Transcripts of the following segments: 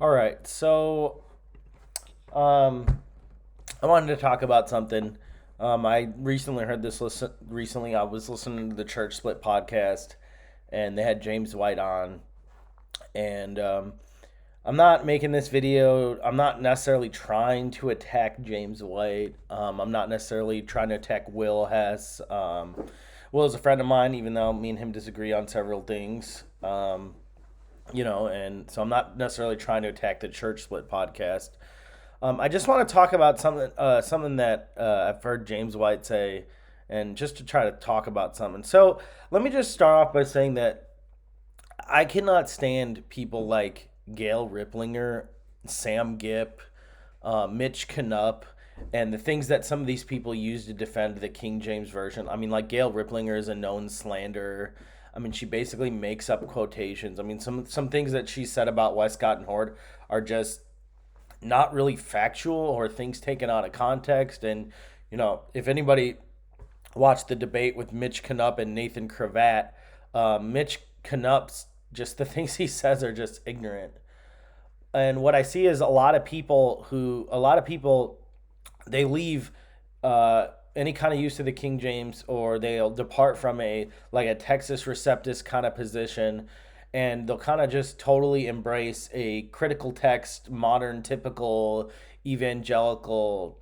All right, so um, I wanted to talk about something. I recently heard this. Recently, I was listening to the Church Split podcast, and they had James White on. And I'm not making this video. I'm not necessarily trying to attack James White. I'm not necessarily trying to attack Will Hess. Will is a friend of mine, even though me and him disagree on several things. And so I'm not necessarily trying to attack the Church Split podcast. I just want to talk about something that I've heard James White say, and just to try to talk about something. So let me just start off by saying that I cannot stand people like Gail Riplinger, Sam Gipp, Mitch Knupp, and the things that some of these people use to defend the King James version. I mean, like Gail Riplinger is a known slanderer. I mean, she basically makes up quotations. I mean, some things that she said about Westcott and Horde are just not really factual or things taken out of context. And if anybody watched the debate with Mitch Knupp and Nathan Cravat, Mitch Knupp's just the things he says are just ignorant. And what I see is a lot of people they leave any kind of use of the King James, or they'll depart from a Texas Receptus kind of position, and they'll kind of just totally embrace a critical text, modern, typical evangelical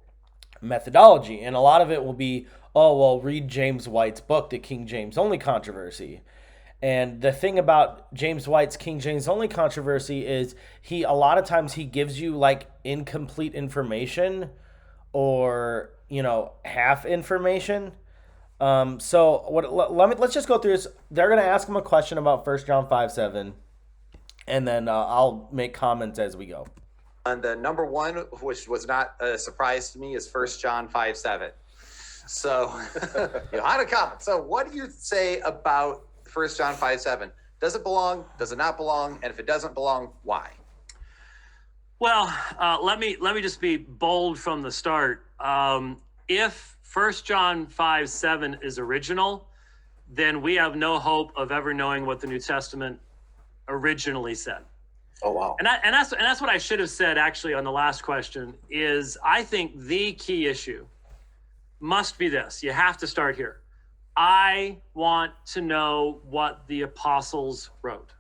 methodology. And a lot of it will be, oh, well, read James White's book, The King James Only Controversy. And the thing about James White's King James Only controversy is a lot of times he gives you like incomplete information, or half information. Let's just go through this. They're gonna ask him a question about 1 John 5:7, and then I'll make comments as we go. And the number one, which was not a surprise to me, is 1 John 5:7. So, Johannine Comma. So, what do you say about 1 John 5:7? Does it belong? Does it not belong? And if it doesn't belong, why? Well, let me just be bold from the start. If 1 John 5:7 is original, then we have no hope of ever knowing what the New Testament originally said. Oh, wow. And that's what I should have said actually on the last question. Is I think the key issue must be this. You have to start here. I want to know what the apostles wrote.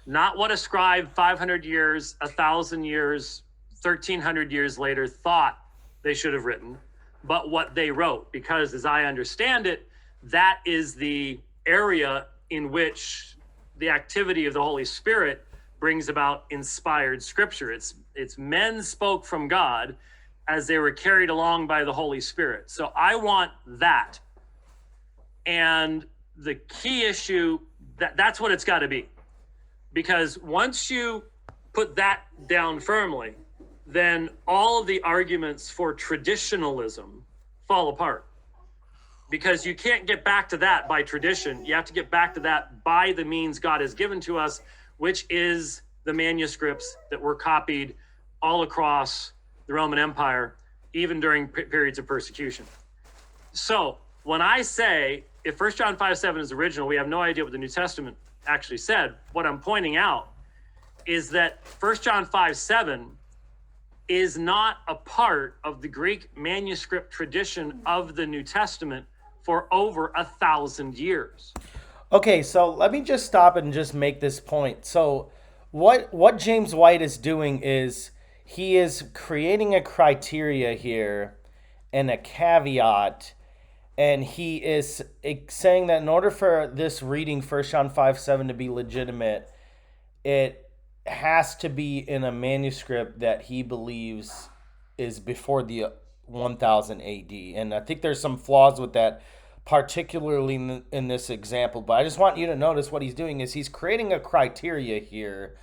Not what a scribe 500 years, 1,000 years, 1,300 years later thought they should have written, but what they wrote. Because as I understand it, that is the area in which the activity of the Holy Spirit brings about inspired scripture. It's men spoke from God as they were carried along by the Holy Spirit. So I want that. And the key issue, that's what it's got to be. Because once you put that down firmly, then all of the arguments for traditionalism fall apart. Because you can't get back to that by tradition. You have to get back to that by the means God has given to us, which is the manuscripts that were copied all across the Roman Empire, even during periods of persecution. So when I say, if 1 John 5:7 is original, we have no idea what the New Testament actually said. What I'm pointing out is that 1 John 5:7 is not a part of the Greek manuscript tradition of the New Testament for over 1,000 years. Okay, so let me just stop and just make this point. So what James White is doing is he is creating a criteria here and a caveat, and he is saying that in order for this reading 1 John 5:7 to be legitimate, it has to be in a manuscript that he believes is before the 1000 AD. And I think there's some flaws with that, particularly in this example. But I just want you to notice what he's doing is he's creating a criteria here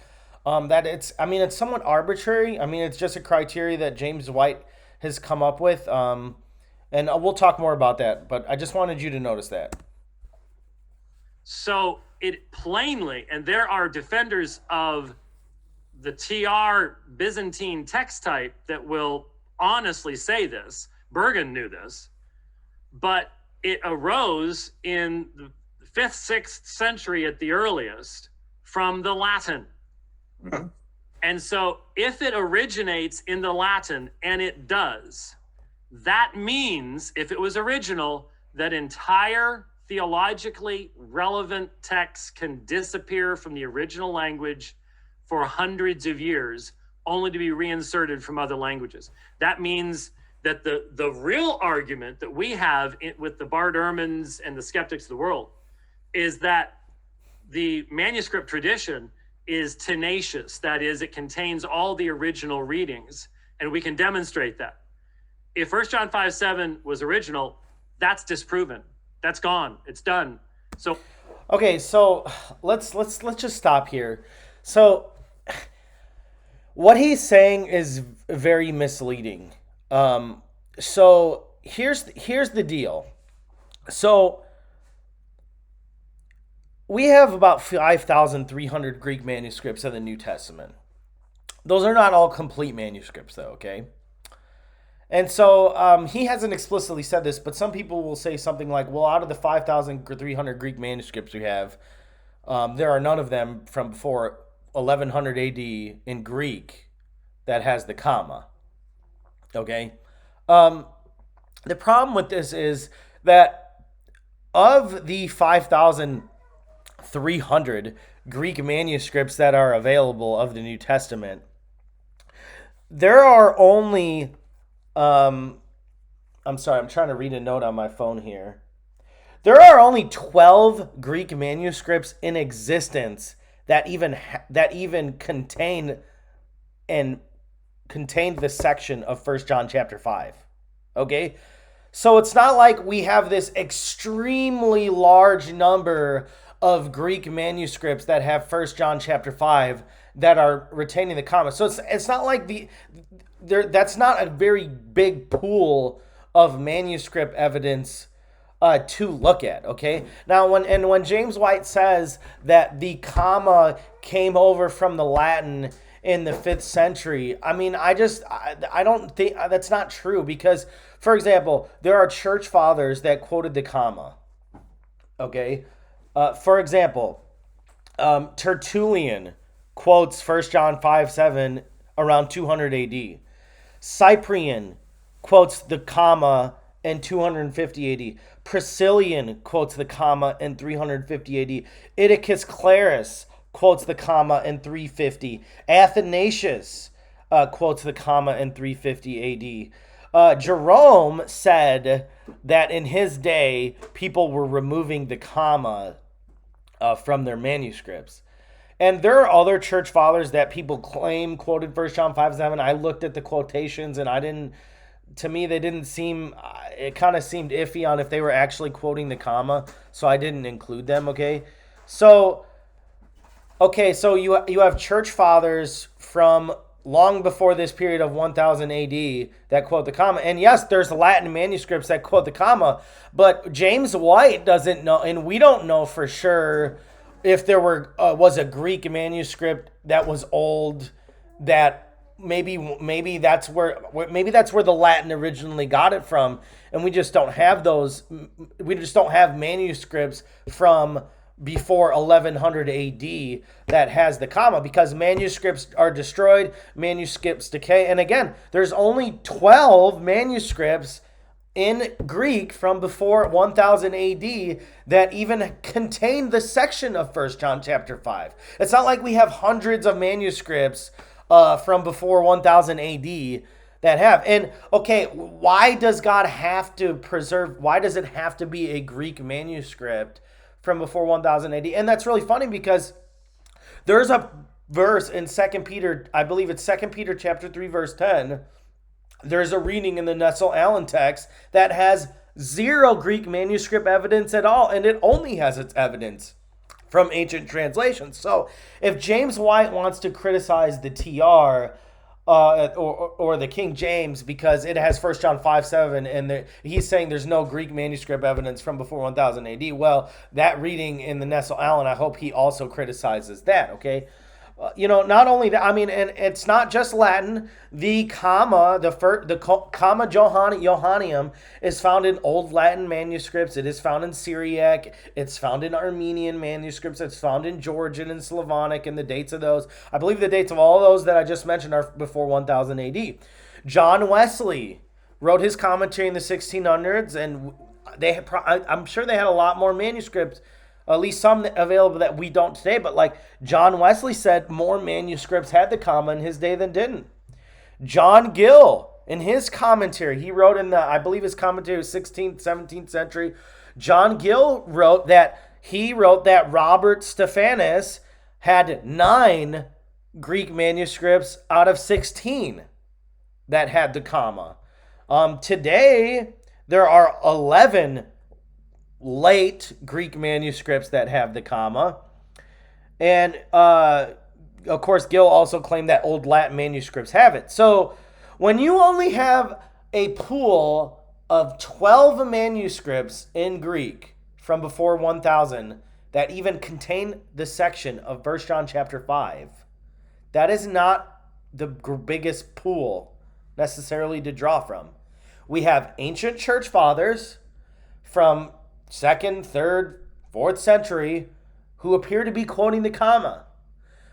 that it's somewhat arbitrary. I mean, it's just a criteria that James White has come up with. And we'll talk more about that, but I just wanted you to notice that. So it plainly, and there are defenders of the TR Byzantine text type that will honestly say this. Bergen knew this, but it arose in the 5th, 6th century at the earliest from the Latin. Mm-hmm. And so if it originates in the Latin, and it does, that means if it was original, that entire theologically relevant texts can disappear from the original language for hundreds of years, only to be reinserted from other languages. That means that the real argument that we have with the Bart Ehrmans and the skeptics of the world is that the manuscript tradition is tenacious. That is, it contains all the original readings, and we can demonstrate that. If 1 John 5:7 was original, that's disproven. That's gone. It's done. So, okay, so let's just stop here. So, what he's saying is very misleading. So here's the deal. So we have about 5,300 Greek manuscripts of the New Testament. Those are not all complete manuscripts, though. Okay. And so he hasn't explicitly said this, but some people will say something like, well, out of the 5,300 Greek manuscripts we have, there are none of them from before 1100 AD in Greek that has the comma. Okay? The problem with this is that of the 5,300 Greek manuscripts that are available of the New Testament, there are only... I'm sorry, I'm trying to read a note on my phone here. There are only 12 Greek manuscripts in existence that even contain contained the section of 1 John chapter 5. Okay? So it's not like we have this extremely large number of Greek manuscripts that have 1 John chapter 5 that are retaining the comma. So it's not like that's not a very big pool of manuscript evidence to look at, okay? Now, when James White says that the comma came over from the Latin in the 5th century, I mean, I don't think that's not true because, for example, there are church fathers that quoted the comma, okay? For example, Tertullian quotes 1 John 5:7 around 200 AD. Cyprian quotes the comma in 250 AD. Priscillian quotes the comma in 350 AD. Idicus Clarus quotes the comma in 350. Athanasius quotes the comma in 350 AD. Jerome said that in his day, people were removing the comma from their manuscripts. And there are other church fathers that people claim quoted 1 John 5:7. I looked at the quotations and to me, they didn't seem, it kind of seemed iffy on if they were actually quoting the comma. So I didn't include them, okay? So you have church fathers from long before this period of 1000 AD that quote the comma. And yes, there's Latin manuscripts that quote the comma, but James White doesn't know, and we don't know for sure if there was a Greek manuscript that was old that maybe that's where the Latin originally got it from, and we just don't have those. We just don't have manuscripts from before 1100 AD that has the comma, because manuscripts are destroyed, manuscripts decay, and again, there's only 12 manuscripts in Greek from before 1000 AD that even contain the section of 1 John chapter 5. It's not like we have hundreds of manuscripts from before 1000 AD that have. And okay, why does God have to preserve, why does it have to be a Greek manuscript from before 1000 AD? And that's really funny because there's a verse in 2 Peter, I believe it's 2 Peter chapter 3 verse 10. There's a reading in the Nestle-Aland text that has zero Greek manuscript evidence at all, and it only has its evidence from ancient translations. So if James White wants to criticize the TR or the King James because it has 1 John 5:7 and he's saying there's no Greek manuscript evidence from before 1000 AD, well, that reading in the Nestle-Aland, I hope he also criticizes that, okay? not only that, I mean, and it's not just Latin. The comma, comma Johannium is found in Old Latin manuscripts. It is found in Syriac. It's found in Armenian manuscripts. It's found in Georgian and Slavonic, and the dates of those, I believe the dates of all those that I just mentioned are before 1000 AD. John Wesley wrote his commentary in the 1600s, and I'm sure they had a lot more manuscripts, at least some available that we don't today. But like John Wesley said, more manuscripts had the comma in his day than didn't. John Gill, in his commentary, he wrote I believe his commentary was 16th, 17th century. John Gill wrote that Robert Stephanus had 9 Greek manuscripts out of 16 that had the comma. Today, there are 11 late Greek manuscripts that have the comma. And, of course, Gill also claimed that Old Latin manuscripts have it. So when you only have a pool of 12 manuscripts in Greek from before 1000 that even contain the section of 1 John chapter 5, that is not the biggest pool necessarily to draw from. We have ancient church fathers from 2nd, 3rd, 4th century who appear to be quoting the comma.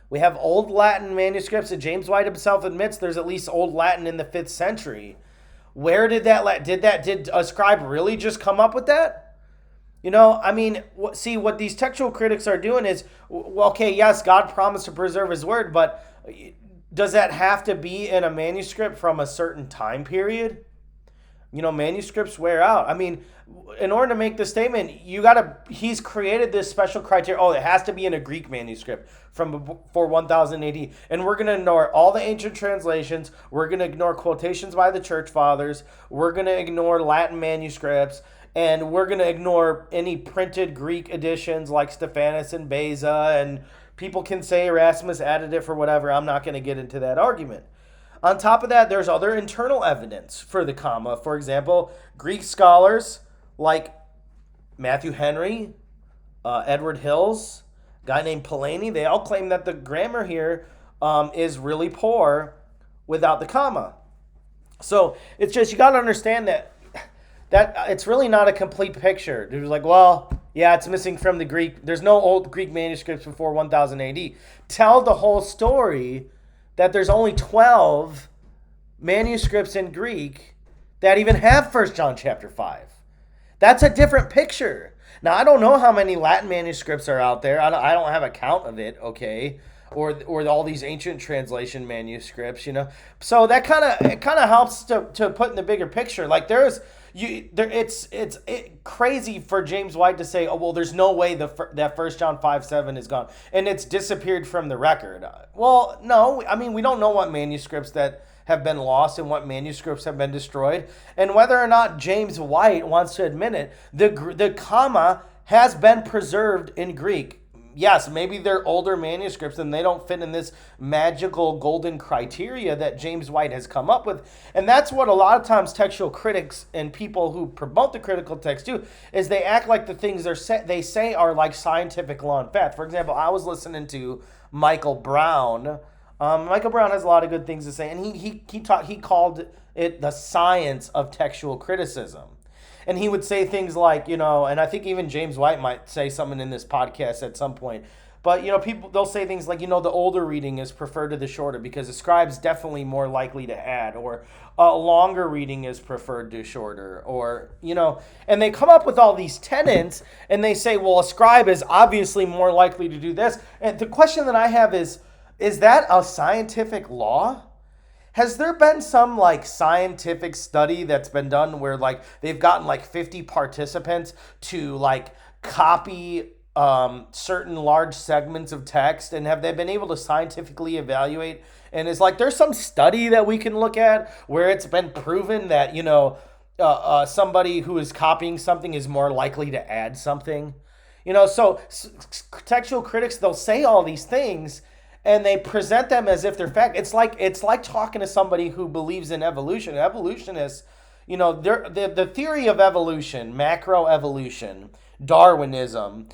We have Old Latin manuscripts, and James White himself admits there's at least Old Latin in the 5th century. Where did did a scribe really just come up with that? I mean, see, what these textual critics are doing is, okay, yes, God promised to preserve his word, but does that have to be in a manuscript from a certain time period? Manuscripts wear out. I mean, in order to make this statement, he's created this special criteria. Oh, it has to be in a Greek manuscript from before 1000 AD. And we're going to ignore all the ancient translations. We're going to ignore quotations by the church fathers. We're going to ignore Latin manuscripts. And we're going to ignore any printed Greek editions like Stephanus and Beza. And people can say Erasmus added it for whatever. I'm not going to get into that argument. On top of that, there's other internal evidence for the comma. For example, Greek scholars like Matthew Henry, Edward Hills, a guy named Polanyi, they all claim that the grammar here is really poor without the comma. So it's just, you got to understand that it's really not a complete picture. Dude's like, well, yeah, it's missing from the Greek. There's no old Greek manuscripts before 1000 AD. Tell the whole story that there's only 12 manuscripts in Greek that even have 1 John chapter 5. That's a different picture. Now, I don't know how many Latin manuscripts are out there. I don't have a count of it, okay? Or all these ancient translation manuscripts, So that kind of helps to put in the bigger picture. Like it's crazy for James White to say, oh, well, there's no way that 1 John 5:7 is gone and it's disappeared from the record. Well, no, I mean, we don't know what manuscripts that have been lost and what manuscripts have been destroyed, and whether or not James White wants to admit it, the comma has been preserved in Greek. Yes, maybe they're older manuscripts and they don't fit in this magical golden criteria that James White has come up with. And that's what a lot of times textual critics and people who promote the critical text do, is they act like the things they say are like scientific law and fact. For example, I was listening to Michael Brown. Michael Brown has a lot of good things to say, and he called it the science of textual criticism. And he would say things like, and I think even James White might say something in this podcast at some point. But, they'll say things like, the older reading is preferred to the shorter because the scribe's definitely more likely to add, or a longer reading is preferred to shorter, or, and they come up with all these tenets and they say, well, a scribe is obviously more likely to do this. And the question that I have is that a scientific law? Has there been some scientific study that's been done where they've gotten 50 participants to copy certain large segments of text, and have they been able to scientifically evaluate? And is there's some study that we can look at where it's been proven that somebody who is copying something is more likely to add something? So textual critics, they'll say all these things and they present them as if they're fact. It's like talking to somebody who believes in evolution. Evolutionists, the theory of evolution, macroevolution, Darwinism,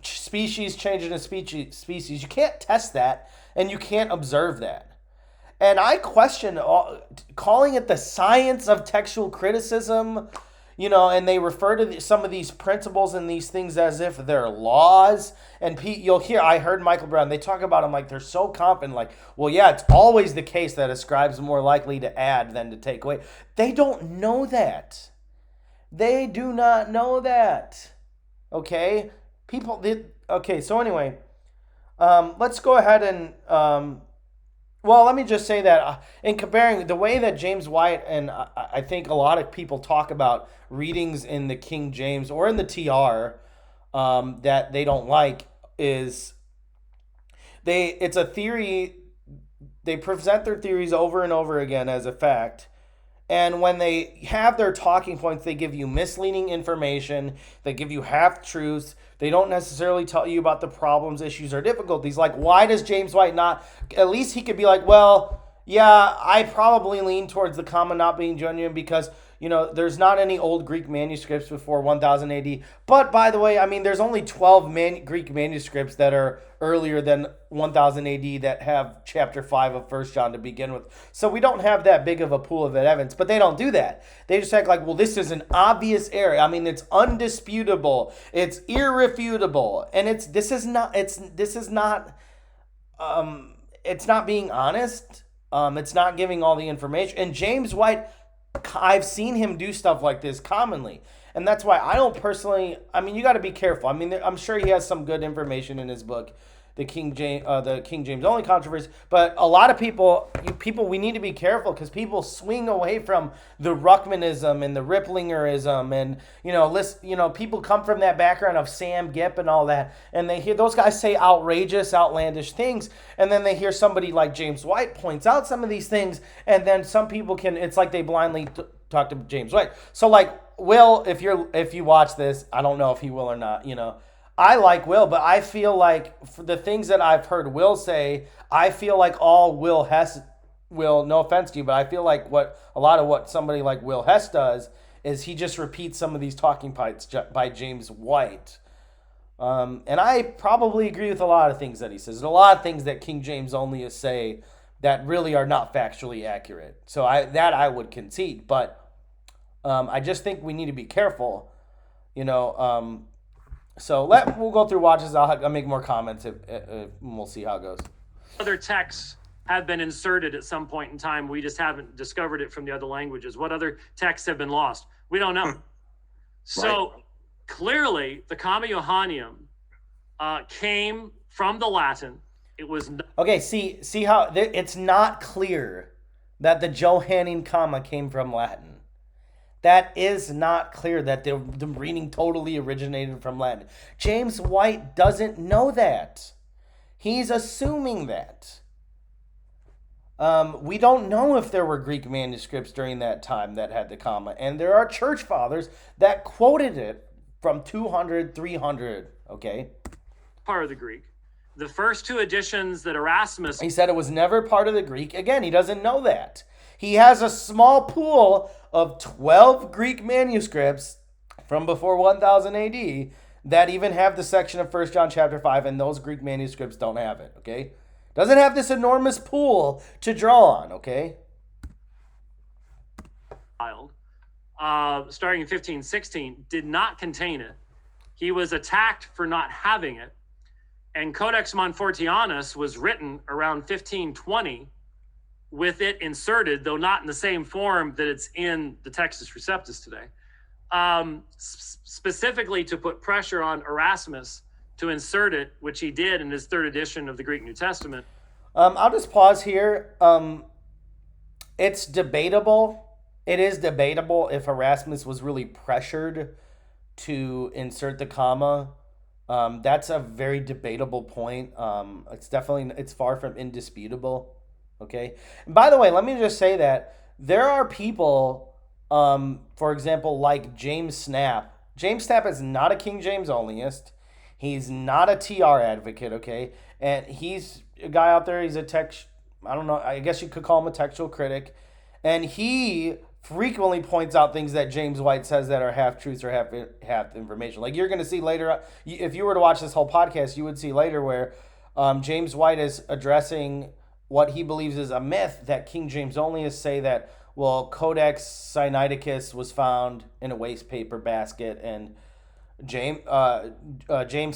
species changing a species. You can't test that, and you can't observe that. And I question calling it the science of textual criticism, and they refer to some of these principles and these things as if they're laws. And you'll hear, I heard Michael Brown, they talk about them like they're so confident, like, well, yeah, it's always the case that a scribe's more likely to add than to take away. They don't know that. They do not know that. Okay? Okay, so anyway, let's go ahead and... well, let me just say that in comparing the way that James White and I think a lot of people talk about readings in the King James or in the TR that they don't like is it's a theory. They present their theories over and over again as a fact. And when they have their talking points, they give you misleading information. They give you half-truths. They don't necessarily tell you about the problems, issues, or difficulties. Like, why does James White not... At least he could be like, well, yeah, I probably lean towards the comma not being genuine because, there's not any old Greek manuscripts before 1000 AD. But, by the way, I mean, there's only 12 Greek manuscripts that are earlier than 1000 AD that have chapter 5 of 1 John to begin with. So we don't have that big of a pool of evidence, but they don't do that. They just act like, well, this is an obvious error. I mean, it's undisputable. It's irrefutable. And it's not being honest. It's not giving all the information. And James White, I've seen him do stuff like this commonly. And that's why I don't personally, I mean, you got to be careful. I mean, I'm sure he has some good information in his book, the King James only controversy. But a lot of people, we need to be careful because people swing away from the Ruckmanism and the Riplingerism, and people come from that background of Sam Gipp and all that, and they hear those guys say outrageous, outlandish things, and then they hear somebody like James White points out some of these things, and then some people it's like they blindly talk to James White. So like Will, if you watch this, I don't know if he will or not, I like Will, but I feel like for the things that I've heard Will say, I feel like all Will Hess, no offense to you, but I feel like a lot of what somebody like Will Hess does is he just repeats some of these talking points by James White. And I probably agree with a lot of things that he says. There's a lot of things that King James onlyists say that really are not factually accurate. So I would concede, but I just think we need to be careful, So we'll go through watches. I'll make more comments and we'll see how it goes. Other texts have been inserted at some point in time. We just haven't discovered it from the other languages. What other texts have been lost? We don't know. So clearly, the Comma Johanneum came from the Latin. It was okay. See how it's not clear that the Johannine Comma came from Latin. That is not clear that the reading totally originated from Latin. James White doesn't know that. He's assuming that. We don't know if there were Greek manuscripts during that time that had the comma. And there are church fathers that quoted it from 200, 300, okay? Part of the Greek. The first two editions that Erasmus... He said it was never part of the Greek. Again, he doesn't know that. He has a small pool of 12 Greek manuscripts from before 1000 AD that even have the section of 1 John chapter 5, and those Greek manuscripts don't have it, okay? Doesn't have this enormous pool to draw on, okay? Starting in 1516, did not contain it. He was attacked for not having it. And Codex Montfortianus was written around 1520 with it inserted, though not in the same form that it's in the Textus Receptus today, specifically to put pressure on Erasmus to insert it, which he did in his third edition of the Greek New Testament. I'll just pause here. It's debatable. It is debatable if Erasmus was really pressured to insert the comma. That's a very debatable point. It's far from indisputable. Okay. And by the way, let me just say that there are people, for example, like James Snap. James Snap is not a King James onlyist. He's not a TR advocate, okay? And he's a guy out there, he's a I don't know, I guess you could call him a textual critic. And he frequently points out things that James White says that are half truths or half information. Like you're going to see later, if you were to watch this whole podcast, you would see later where James White is addressing what he believes is a myth that King James onlyists say that, well, Codex Sinaiticus was found in a waste paper basket, and James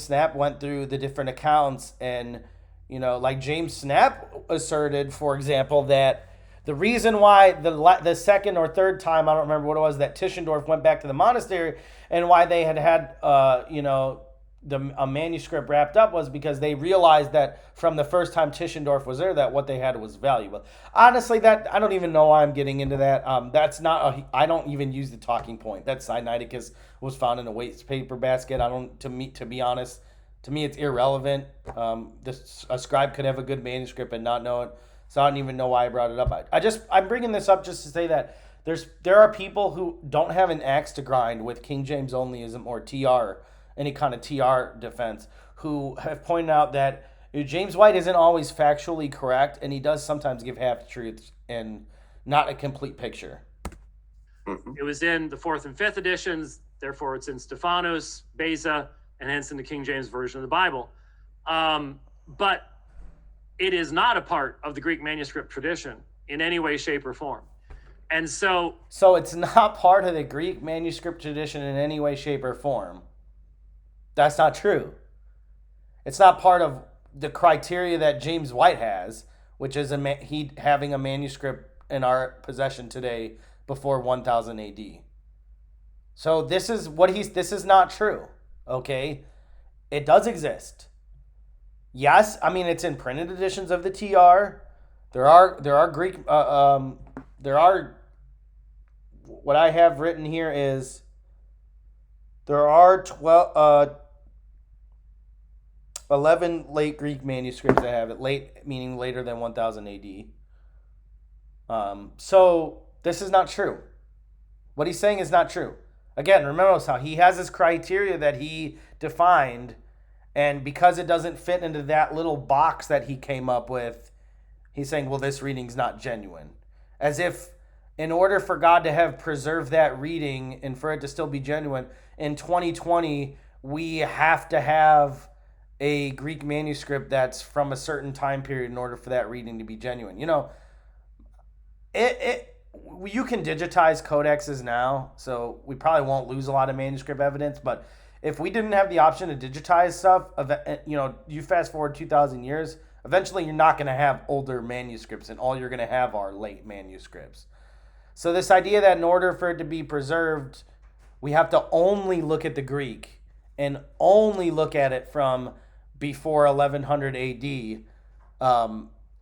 Snap went through the different accounts, and like James Snap asserted, for example, that the reason why the second or third time, I don't remember what it was, that Tischendorf went back to the monastery and why they had a manuscript wrapped up was because they realized that from the first time Tischendorf was there, that what they had was valuable. Honestly, that I don't even know why I'm getting into that. That's not I don't even use the talking point. That Sinaiticus was found in a waste paper basket. To be honest, to me it's irrelevant. A scribe could have a good manuscript and not know it. So I don't even know why I brought it up. I'm bringing this up just to say that there are people who don't have an axe to grind with King James onlyism or TR, any kind of TR defense, who have pointed out that James White isn't always factually correct, and he does sometimes give half truths and not a complete picture. It was in the 4th and 5th editions, therefore it's in Stephanos, Beza, and hence in the King James Version of the Bible. But it is not a part of the Greek manuscript tradition in any way, shape, or form. And so it's not part of the Greek manuscript tradition in any way, shape, or form. That's not true. It's not part of the criteria that James White has, which is he having a manuscript in our possession today before 1000 AD. So this is not true. Okay? It does exist. Yes, I mean it's in printed editions of the TR. There are Greek there are, what I have written here is there are 11 late Greek manuscripts that have it, late meaning later than 1000 AD. So this is not true. What he's saying is not true. Again, remember how he has this criteria that he defined, and because it doesn't fit into that little box that he came up with, he's saying, well, this reading's not genuine. As if in order for God to have preserved that reading and for it to still be genuine, in 2020, we have to have a Greek manuscript that's from a certain time period in order for that reading to be genuine. You can digitize codexes now, so we probably won't lose a lot of manuscript evidence, but if we didn't have the option to digitize stuff, you fast forward 2,000 years, eventually you're not going to have older manuscripts, and all you're going to have are late manuscripts. So this idea that in order for it to be preserved, we have to only look at the Greek and only look at it from before 1100 AD,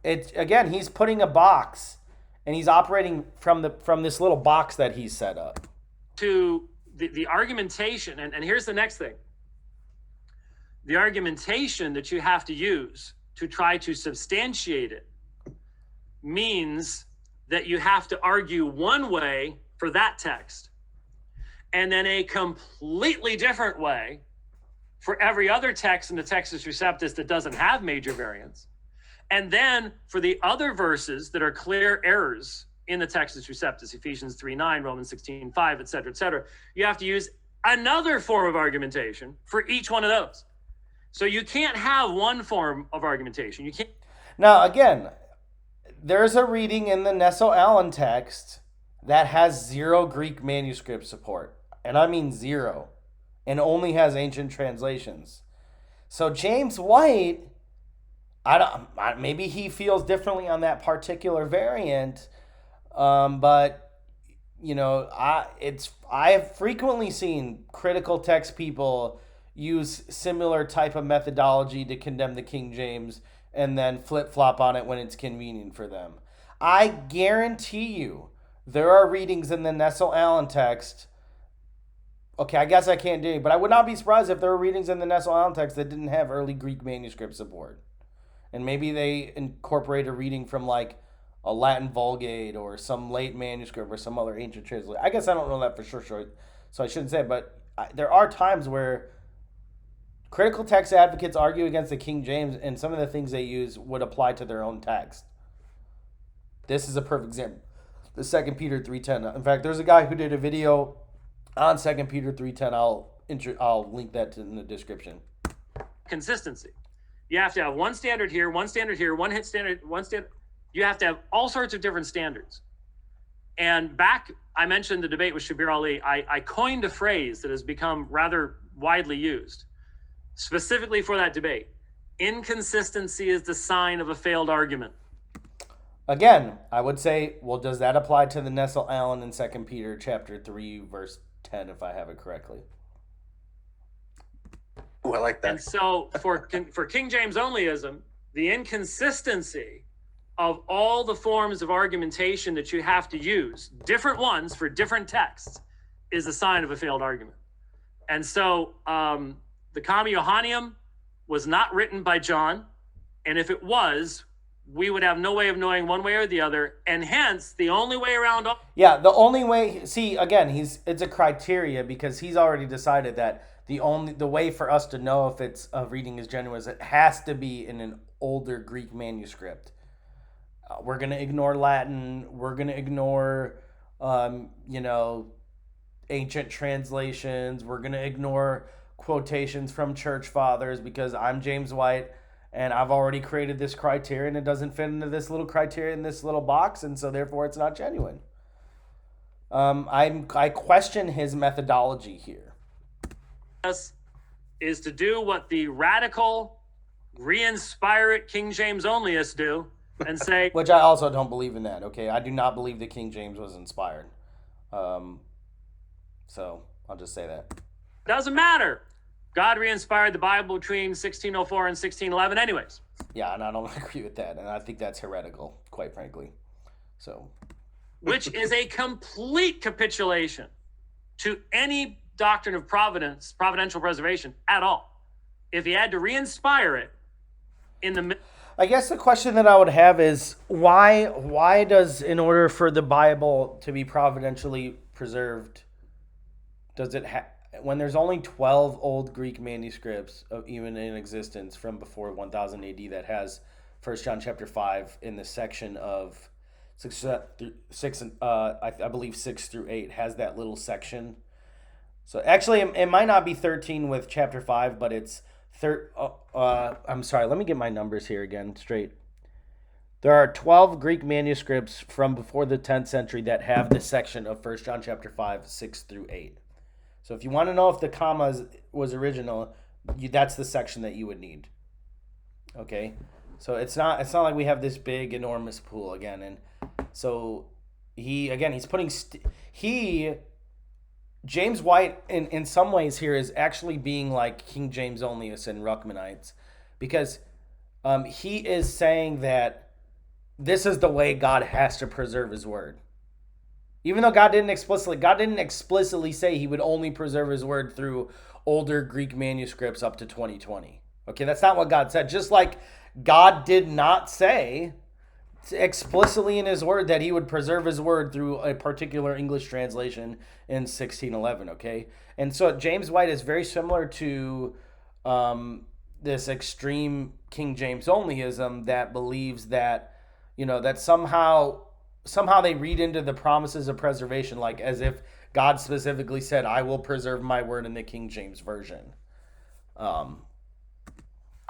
again, he's putting a box, and he's operating from this little box that he's set up. To the argumentation, and here's the next thing. The argumentation that you have to use to try to substantiate it means that you have to argue one way for that text and then a completely different way for every other text in the Textus Receptus that doesn't have major variants. And then for the other verses that are clear errors in the Textus Receptus, Ephesians 3:9, Romans 16:5, et cetera, you have to use another form of argumentation for each one of those. So you can't have one form of argumentation. You can't. Now, again, there's a reading in the Nesso-Allen text that has 0 Greek manuscript support. And I mean 0. And only has ancient translations. So James White, maybe he feels differently on that particular variant, but I've frequently seen critical text people use similar type of methodology to condemn the King James and then flip-flop on it when it's convenient for them. I guarantee you there are readings in the Nesso-Allen text. Okay, I guess I can't do it, but I would not be surprised if there were readings in the Nesso-Allen text that didn't have early Greek manuscript support. And maybe they incorporate a reading from like a Latin Vulgate or some late manuscript or some other ancient translation. I guess I don't know that for sure, so I shouldn't say it, but there are times where critical text advocates argue against the King James, and some of the things they use would apply to their own text. This is a perfect example. the 2 Peter 3:10. In fact, there's a guy who did a video on 2 Peter 3:10. I'll link that in the description. Consistency. You have to have one standard here, one hit standard, one standard. You have to have all sorts of different standards. And back, I mentioned the debate with Shabir Ali. I coined a phrase that has become rather widely used, specifically for that debate. Inconsistency is the sign of a failed argument. Again, I would say, well, does that apply to the Nestle Allen in 2 Peter chapter 3, verse 10, if I have it correctly? Oh, I like that. And so for King James onlyism, the inconsistency of all the forms of argumentation that you have to use, different ones for different texts, is a sign of a failed argument. And so the Comma Johanneum was not written by John, and if it was, we would have no way of knowing one way or the other, and hence the only way around. Yeah, the only way. See, again, it's a criteria because he's already decided that the way for us to know if it's a reading is genuine is it has to be in an older Greek manuscript. We're gonna ignore Latin. We're gonna ignore, ancient translations. We're gonna ignore quotations from church fathers because I'm James White. And I've already created this criteria, and it doesn't fit into this little criteria in this little box, and so therefore it's not genuine. I question his methodology here. Is to do what the radical, re-inspired King James onlyists do, and say, which I also don't believe in that. Okay, I do not believe that King James was inspired. So I'll just say that. Doesn't matter. God re-inspired the Bible between 1604 and 1611 anyways. Yeah, and I don't agree with that. And I think that's heretical, quite frankly. So, which is a complete capitulation to any doctrine of providential preservation at all. If he had to re-inspire it in the... I guess the question that I would have is, why does, in order for the Bible to be providentially preserved, does it have... When there's only 12 old Greek manuscripts even in existence from before 1000 AD that has 1 John chapter 5 in the section of I believe 6 through 8 has that little section. So actually it might not be 13 with chapter 5, but it's I'm sorry, let me get my numbers here again straight. There are 12 Greek manuscripts from before the 10th century that have this section of 1 John chapter 5, 6 through 8. So if you want to know if the comma was original, that's the section that you would need. Okay, so it's not like we have this big enormous pool again, and so he's putting James White in some ways here is actually being like King James onlyists and Ruckmanites, because he is saying that this is the way God has to preserve His word. Even though God didn't explicitly say He would only preserve His word through older Greek manuscripts up to 2020. Okay, that's not what God said. Just like God did not say explicitly in His word that He would preserve His word through a particular English translation in 1611. Okay, and so James White is very similar to this extreme King James onlyism that believes that that somehow they read into the promises of preservation like as if God specifically said, I will preserve my word in the King James Version. Of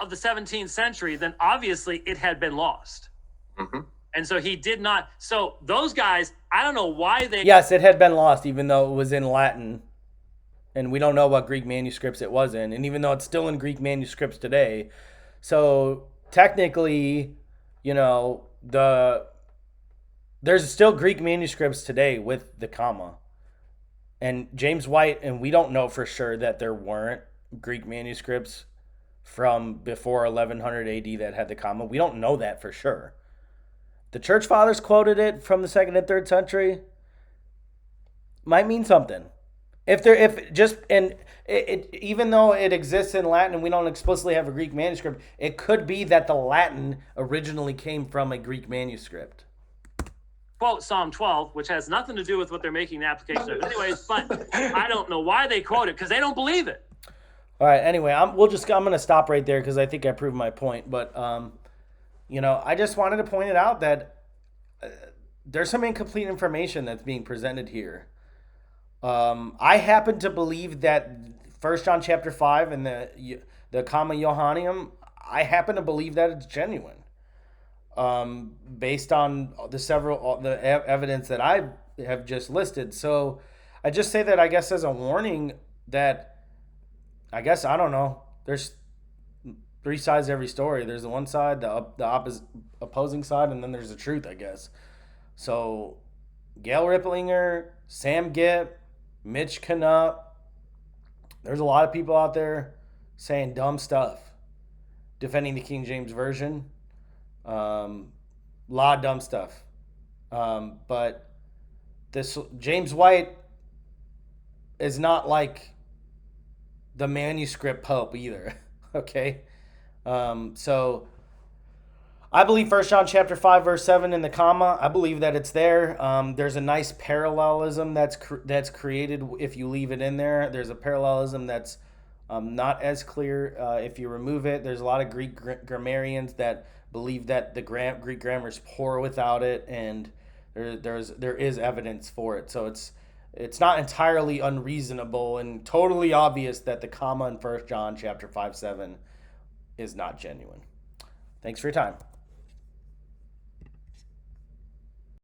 the 17th century, then obviously it had been lost. Mm-hmm. And so he did not. So those guys, I don't know why they... Yes, it had been lost, even though it was in Latin. And we don't know what Greek manuscripts it was in. And even though it's still in Greek manuscripts today. So technically, there's still Greek manuscripts today with the comma. And James White, and we don't know for sure that there weren't Greek manuscripts from before 1100 AD that had the comma. We don't know that for sure. The church fathers quoted it from the 2nd and 3rd century. Might mean something. Even though it exists in Latin and we don't explicitly have a Greek manuscript, it could be that the Latin originally came from a Greek manuscript. Quote Psalm 12, which has nothing to do with what they're making the application of anyways, but I don't know why they quote it, because they don't believe it. All right, anyway, I'm going to stop right there because I think I proved my point, but I just wanted to point it out that there's some incomplete information that's being presented here. I happen to believe that First John chapter 5 and the Comma Johannium, I happen to believe that it's genuine, based on the evidence that I have just listed. So I just say that, I guess, as a warning that, I guess, I don't know. There's three sides to every story. There's the one side, the opposing side, and then there's the truth, I guess. So Gail Ripplinger, Sam Gipp, Mitch Canup, there's a lot of people out there saying dumb stuff, defending the King James Version. A lot of dumb stuff. But this James White is not like the manuscript Pope either. Okay? So I believe First John chapter 5 verse 7 in the comma. I believe that it's there. There's a nice parallelism that's created if you leave it in there. There's a parallelism that's not as clear if you remove it. There's a lot of Greek grammarians that believe that the Greek grammar is poor without it, and there is evidence for it. So it's not entirely unreasonable and totally obvious that the comma in First John chapter 5:7 is not genuine. Thanks for your time.